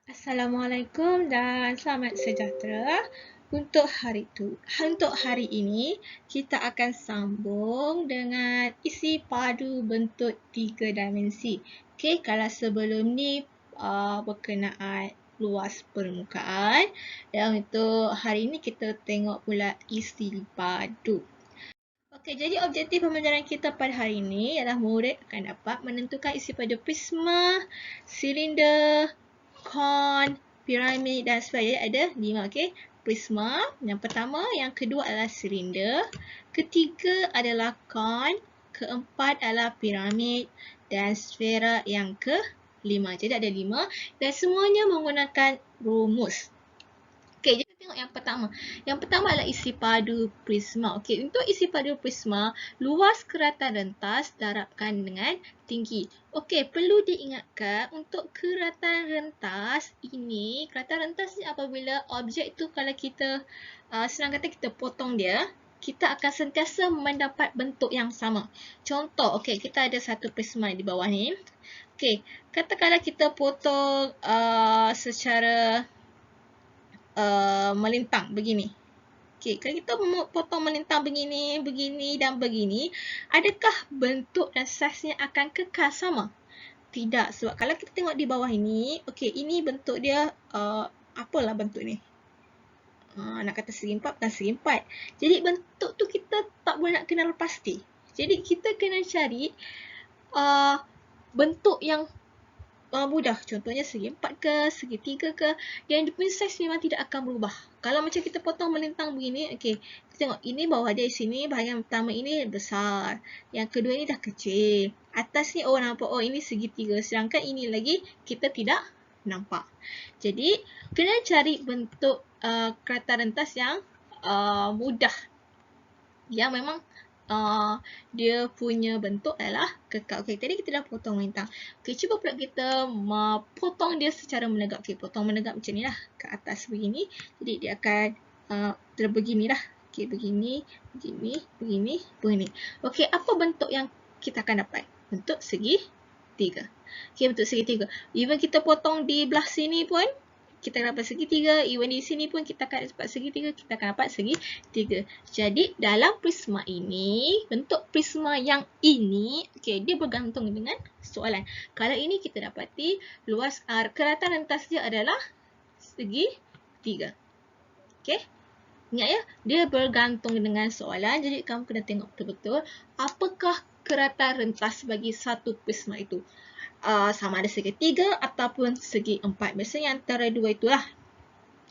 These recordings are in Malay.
Assalamualaikum dan selamat sejahtera. Untuk hari ini kita akan sambung dengan isi padu bentuk 3 dimensi. Okey, kalau sebelum ni berkenaan luas permukaan, dan untuk hari ini kita tengok pula isi padu. Okey, jadi objektif pembelajaran kita pada hari ini ialah murid akan dapat menentukan isi padu prisma, silinder, kon, piramid dan sebagainya. Ada 5, okey. Prisma yang pertama, yang kedua adalah silinder, ketiga adalah kon, keempat adalah piramid dan sfera yang kelima. Jadi ada 5 dan semuanya menggunakan rumus. Okey, jadi kita tengok yang pertama. Yang pertama adalah isi padu prisma. Okey, untuk isi padu prisma, luas keratan rentas darabkan dengan tinggi. Okey, perlu diingatkan untuk keratan rentas ini, keratan rentas ni apabila objek tu kalau kita senang kata kita potong dia, kita akan sentiasa mendapat bentuk yang sama. Contoh, okey, kita ada satu prisma di bawah ni. Okey, katakanlah kita potong secara melintang begini. Okey, kalau kita potong melintang begini, begini dan begini, adakah bentuk dan saiznya akan kekal sama? Tidak, sebab kalau kita tengok di bawah ini, okey, ini bentuk dia apalah bentuk ni? Nak kata segi empat bukan segi empat. Jadi bentuk tu kita tak boleh nak kenal pasti. Jadi kita kena cari bentuk yang mudah. Contohnya segi 4 ke, segi 3 ke, yang dia punya saiz memang tidak akan berubah. Kalau macam kita potong melintang begini, okey, kita tengok ini bawah dia di sini, bahagian pertama ini besar, yang kedua ini dah kecil, atas ni nampak ini segi 3, sedangkan ini lagi kita tidak nampak. Jadi kena cari bentuk keratan rentas yang mudah, yang memang dia punya bentuk adalah kekal. Okey, tadi kita dah potong melintang. Okey, cuba pula kita potong dia secara menegak. Okey, potong menegak macam ni lah, ke atas begini. Jadi dia akan terbegini lah. Okey, begini, begini, begini, begini. Okey, apa bentuk yang kita akan dapat? Bentuk segi 3. Okey, bentuk segi 3. Even kita potong di belah sini pun, kita akan dapat segi 3. Even di sini pun kita akan dapat segi 3. Kita akan dapat segi 3. Jadi dalam prisma ini, bentuk prisma yang ini, okey, dia bergantung dengan soalan. Kalau ini kita dapati luas keratan rentas dia adalah segi 3. Okey. Ingat ya, dia bergantung dengan soalan. Jadi kamu kena tengok betul-betul apakah keratan rentas bagi satu prisma itu. Sama ada segi 3 ataupun segi 4. Biasanya antara dua itulah.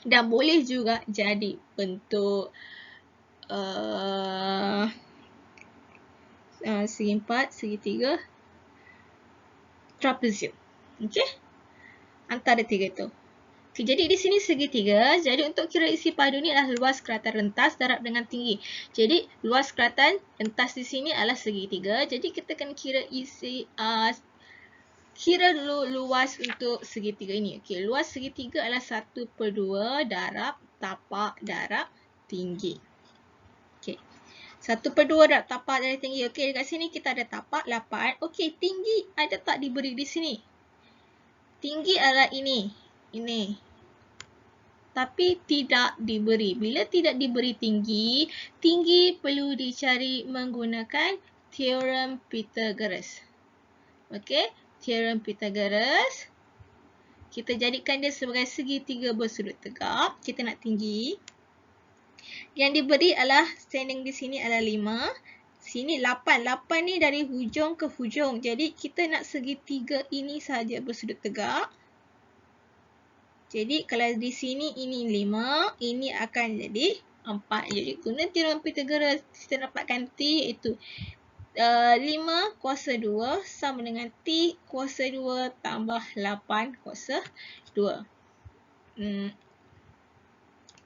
Dan boleh juga jadi bentuk segi 4, segi 3, trapezium. Okey? Antara 3 itu. Okay, jadi di sini segi 3. Jadi untuk kira isi padu ni adalah luas keratan rentas darab dengan tinggi. Jadi luas keratan rentas di sini adalah segi 3. Jadi kita akan kira kira dulu luas untuk segi 3 ini. Okey, luas segi 3 adalah 1/2 darab tapak darab tinggi. Okey. 1/2 darab tapak darab tinggi. Okey, dekat sini kita ada tapak 8. Okey, tinggi ada tak diberi di sini? Tinggi adalah ini. Ini. Tapi tidak diberi. Bila tidak diberi tinggi, tinggi perlu dicari menggunakan teorem Pythagoras. Okey, teorem Pythagoras. Kita jadikan dia sebagai segi 3 bersudut tegak. Kita nak tinggi. Yang diberi adalah standing di sini adalah 5. Sini 8. 8 ni dari hujung ke hujung. Jadi kita nak segi 3 ini sahaja bersudut tegak. Jadi kalau di sini ini 5, ini akan jadi 4. Jadi guna teorem Pythagoras kita dapatkan T iaitu 5 kuasa 2 sama dengan T kuasa 2 tambah 8 kuasa 2.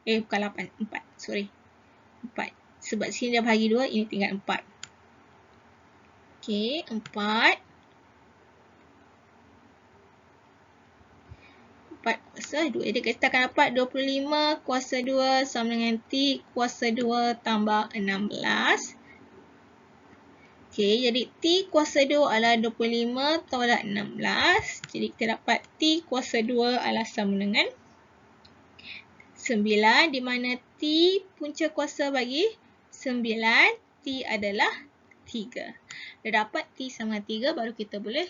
Bukan 8, 4. Sorry. 4. Sebab sini dah bahagi 2, ini tinggal 4. Okey, 4. 4 kuasa 2. Jadi kita akan dapat 25 kuasa 2 sama dengan T kuasa 2 tambah 16. Okey, jadi T kuasa 2 adalah 25 tolak 16. Jadi kita dapat T kuasa 2 adalah sama dengan 9, di mana T punca kuasa bagi 9, T adalah 3. Dah dapat T sama 3, baru kita boleh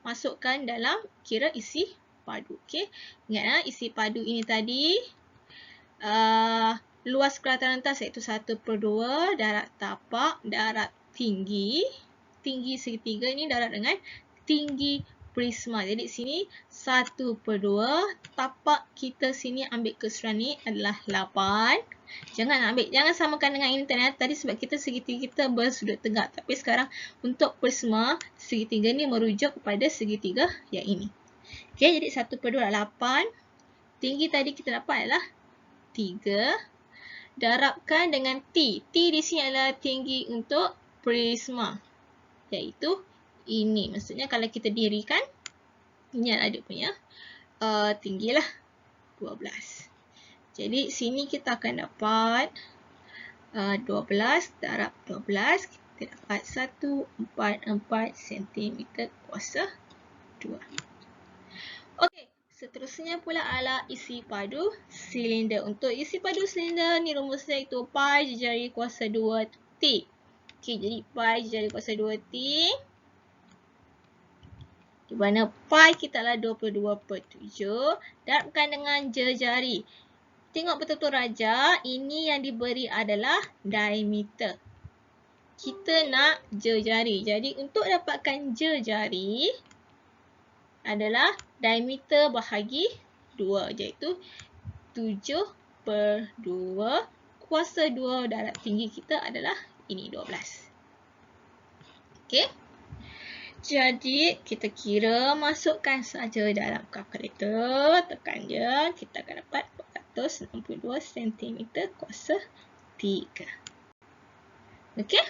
masukkan dalam kira isi padu. Okey, ingat isi padu ini tadi luas kelataran atas iaitu 1/2 darat tapak, darat tinggi segitiga ini darat dengan tinggi prisma. Jadi sini 1/2, tapak kita sini ambil keseluruhan ni adalah 8. Jangan samakan dengan ini tadi sebab kita segitiga kita bersudut tegak. Tapi sekarang untuk prisma, segitiga ni merujuk kepada segitiga yang ini. Okey, jadi 1/2 adalah 8. Tinggi tadi kita dapat adalah 3. Darabkan dengan T. T di sini adalah tinggi untuk prisma, iaitu ini. Maksudnya kalau kita dirikan, ini adalah dia punya tinggi lah, 12. Jadi sini kita akan dapat 12 darab 12, kita dapat 144 cm kuasa 2. Okey, seterusnya pula adalah isi padu silinder. Untuk isi padu silinder ni rumusnya itu pi jari kuasa 2T. Okey, jadi pi jari kuasa 2T. Di mana pi kita adalah 22/7. Darabkan dengan jari. Tengok betul-betul raja, ini yang diberi adalah diameter. Kita nak jari. Jadi untuk dapatkan jari adalah diameter bahagi 2, iaitu 7/2. Kuasa 2 darat tinggi kita adalah ini, 12. Okey. Jadi kita kira, masukkan saja dalam kalkulator, tekan je, kita akan dapat 462 cm kuasa 3. Okey.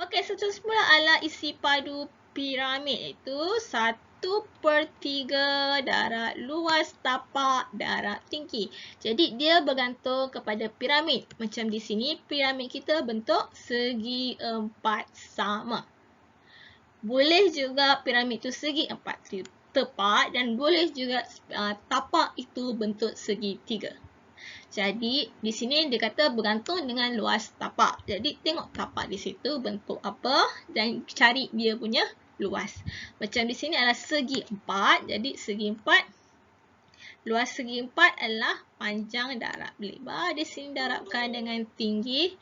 Okey, seterusnya pula adalah isi padu piramid, iaitu 1/3 darat luas tapak darat tinggi. Jadi dia bergantung kepada piramid. Macam di sini piramid kita bentuk segi 4 sama. Boleh juga piramid itu segi 4 tepat dan boleh juga tapak itu bentuk segi 3. Jadi di sini dia kata bergantung dengan luas tapak. Jadi tengok tapak di situ bentuk apa dan cari dia punya luas. Macam di sini adalah segi 4. Jadi segi 4, luas segi 4 adalah panjang darab lebar. Di sini darabkan dengan tinggi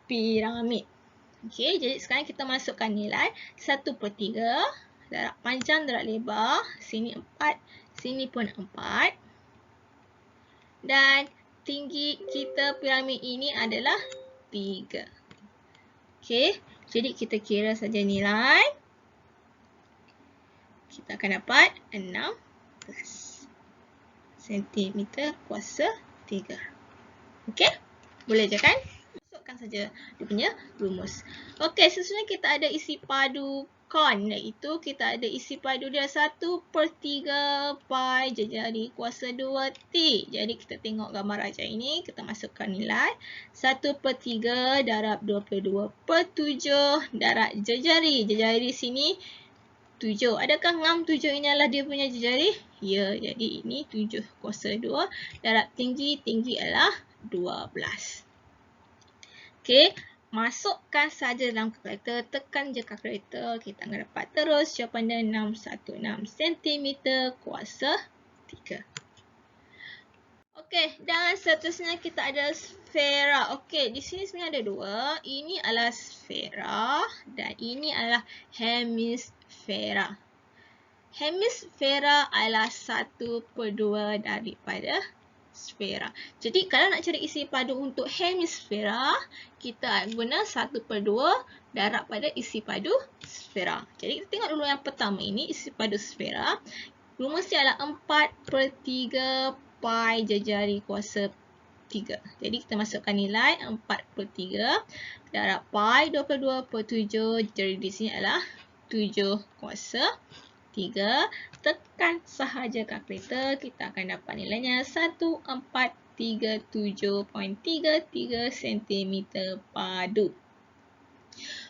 piramid. Okey, jadi sekarang kita masukkan nilai 1/3 darab panjang darab lebar. Sini 4, sini pun 4. Dan tinggi kita piramid ini adalah 3. Okey, jadi kita kira saja nilai. Kita akan dapat 16 cm kuasa 3. Okey, boleh je kan? Masukkan saja dia punya rumus. Okey, seterusnya kita ada isi padu kon, iaitu kita ada isi padu dia 1/3 pi jari kuasa 2T. Jadi kita tengok gambar raja ini, kita masukkan nilai 1/3 darab 22/7 darab jari. Jari di sini 7. Adakah ngam 7 ini adalah dia punya jari? Ya, jadi ini 7 kuasa 2 darab tinggi adalah 12. Okey, masukkan saja dalam kalkulator, tekan je kalkulator, kita akan dapat terus jawapan dia 616 cm kuasa 3. Okey, dan seterusnya kita ada sfera. Okey, di sini sebenarnya ada dua. Ini adalah sfera dan ini adalah hemisfera. Hemisfera adalah 1/2 daripada sfera. Jadi kalau nak cari isi padu untuk hemisfera, kita guna 1/2 darab pada isi padu sfera. Jadi kita tengok dulu yang pertama ini, isi padu sfera. Rumusnya adalah 4/3 pi jari kuasa 3. Jadi kita masukkan nilai 4/3 darab pi 22/7. Jadi di sini adalah 7 kuasa 3. Tekan sahaja kalkulator, kita akan dapat nilainya 1437.33 cm padu.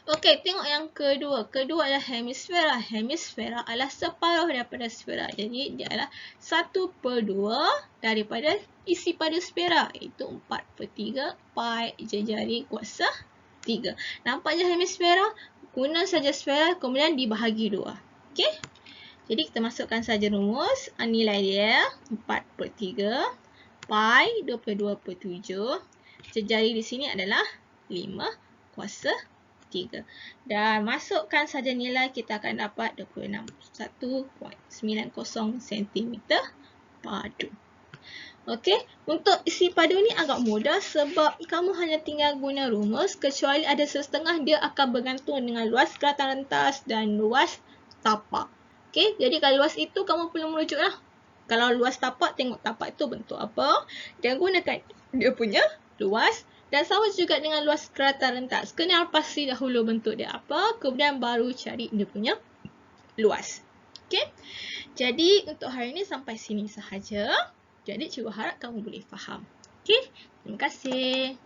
Okey, tengok yang kedua. Kedua adalah hemisfera. Hemisfera adalah separuh daripada sfera. Jadi, dia adalah 1/2 daripada isi pada sfera. Iaitu 4/3 pi jari kuasa 3. Nampak je hemisfera? Guna saja sfera, kemudian dibahagi 2. Okey? Jadi, kita masukkan saja rumus. Nilai dia 4/3 pi 22/7. Jari di sini adalah 5 kuasa 3. Dan masukkan saja nilai, kita akan dapat 26.1.90 cm padu. Okey, untuk isi padu ni agak mudah sebab kamu hanya tinggal guna rumus, kecuali ada setengah dia akan bergantung dengan luas kelatan rentas dan luas tapak. Okey, jadi kalau luas itu kamu perlu merujuklah. Kalau luas tapak, tengok tapak itu bentuk apa dan gunakan dia punya luas. Dan sama juga dengan luas kelatan rentas. Kenal pasti dahulu bentuk dia apa, kemudian baru cari dia punya luas. Okey. Jadi untuk hari ini sampai sini sahaja. Jadi cikgu harap kamu boleh faham. Okey. Terima kasih.